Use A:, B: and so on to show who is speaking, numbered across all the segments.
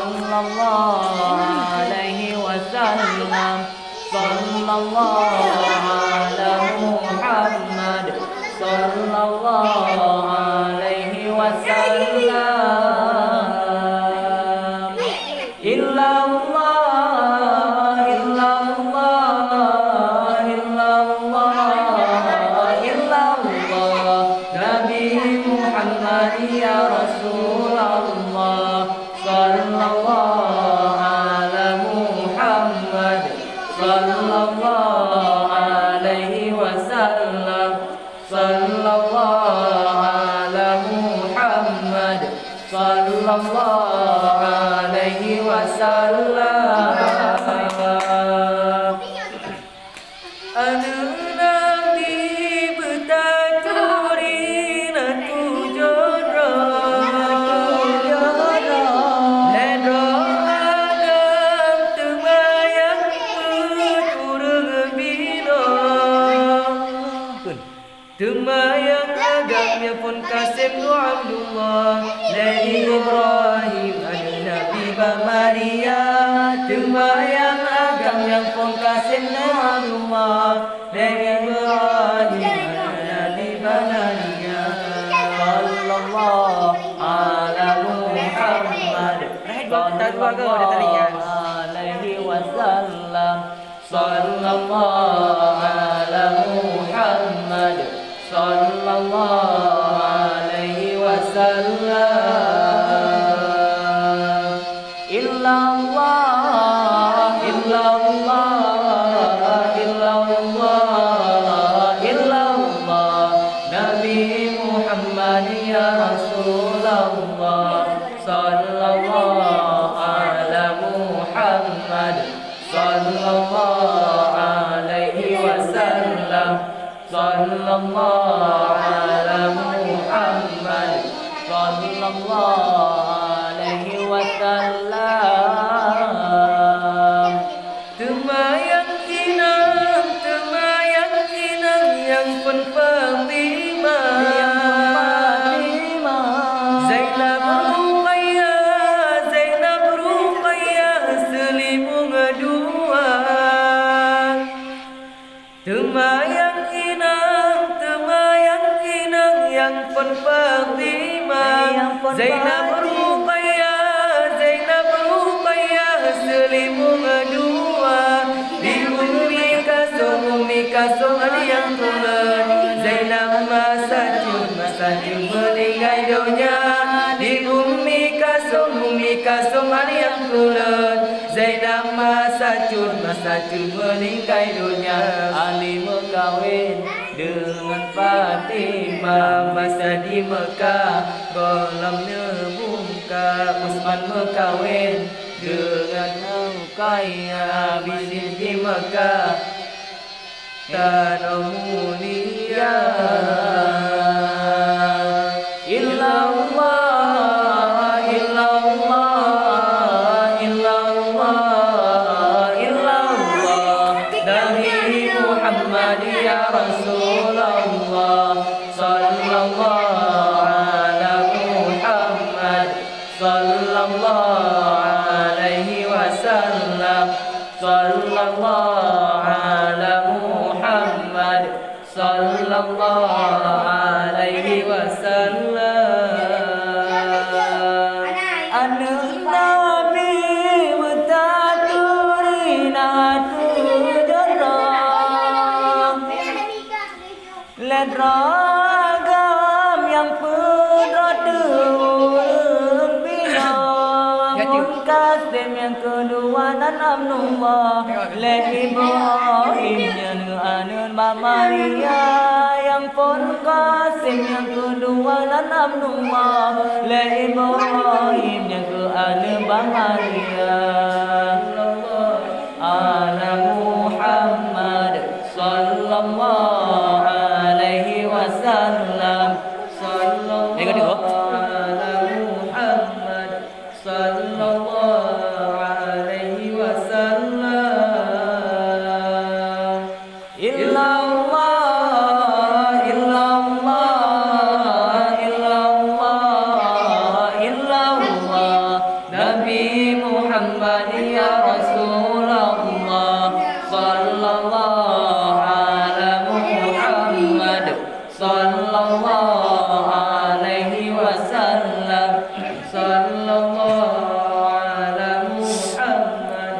A: sallallahu alaihi wasallam. Sallallahu ala Muhammad. Sallallahu alaihi wasallam. Illallah, illallah, illallah, illallah. Nabi Muhammad ya Rasulullah. Sallallahu ala Muhammad. Sallallahu alaihi wasallam. Sallallahu ala Muhammad. Sallallahu alaihi wasallam. Anu nabi bertaturi natu jodra ledro agam temayang turun bino temayang agamnya pun Kasim tu Abdullah dari Ibrahim ada Nabi Maria. Temayang agamnya pun Kasim tu Abdullah dari Ibrahim ada Nabi Maria. Sallallahu ala Muhammad. Sallallahu alaihi wasallam. Sallallahu ala Muhammad. Sallallahu alaihi wasallam. Illallah, illallah, illallah, illallah. Nabi Muhammad ya Rasulullah. Sallallahu ala Muhammad. Sallallahu alaihi wasallam. Sallallahu ala Muhammad. Sallallahu alaihi wasallam. Temayang inang yang pun Fatimah. Zainab Ruqayyah selimung dua. Temayang inang yang pun Fatimah. Zainab Ruqayyah selimung dua. Di Ummi Kasum ada yang tulen. Zainab masajud meninggal dunia. Di Ummi Kasum ada yang tulen. Zainab masajud meninggal dunia. Ali berkahwin dengan Fatimah masa di Mekah kolamnya buka. Utsman berkahwin dengan Ruqayyah bisnis di Mekah tanah mulia. Illallah, illallah, illallah, illallah. Nabi Muhammad ya Rasulullah. Sallallahu ala Muhammad. Sallallahu alaihi wasallam. Sallallahu ala Muhammad. Sallallahu alaihi wasallam. Anu Nabi bertaturi natu jorang ledragam yang peraturan bina. Kasim yang kedua dan Abdullah le Ibrahim yang anun Maria. Yang pun Kasim yang kedua dan Abdullah le Ibrahim yang ke anun Maria. Ala Muhammad. Sallallahu alaihi wasallam. Sallallahu ala Muhammad. Sallallahu alaihi wasallam. Illallah, illallah, illallah, illallah. Nabi Muhammad ya Rasulullah sallallahu ala Muhammad sallallahu alaihi wasallam sallallahu ala Muhammad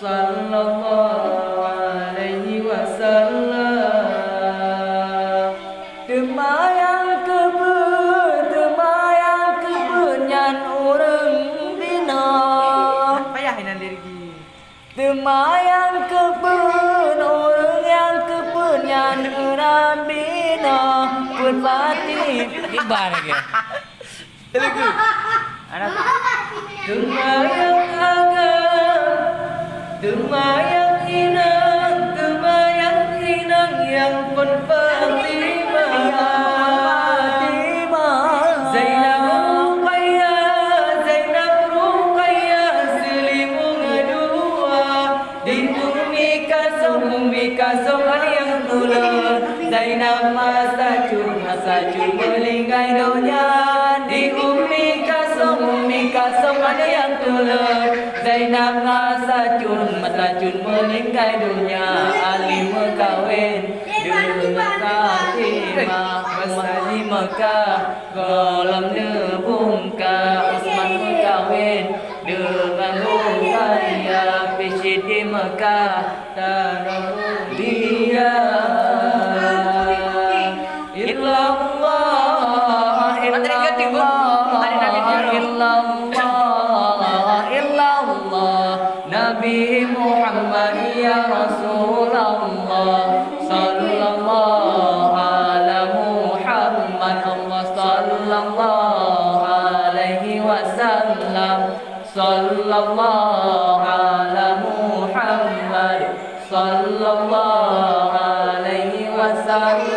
A: sallallahu alaihi wasallam. Temayang kebun nyan urang dina
B: Payah ini lirgi.
A: temayang kebun urang yang kebun nyan urang dina pun pati
C: Ibar lagi.
B: Lagi. Anak
A: temayang agam temayang inang yang pun Fatimah Zainab Ruqayyah selimung dua di Ummi Kasum ali yang tula Zainab masajun melingkai dunia di Ummi Kasum ali yang tula Zainab masajun melingkai dunia Ali mekawin dengan Fatimah Masali Mekah Golam nebungka Usman mekawin dengan Ruqayyah Bishid di Mekah Tanah dia Illallah Nabi Muhammad ya Rasulullah sallallahu ala Muhammad Allah sallallahu alaihi wasallam sallallahu ala Muhammad sallallahu alaihi wasallam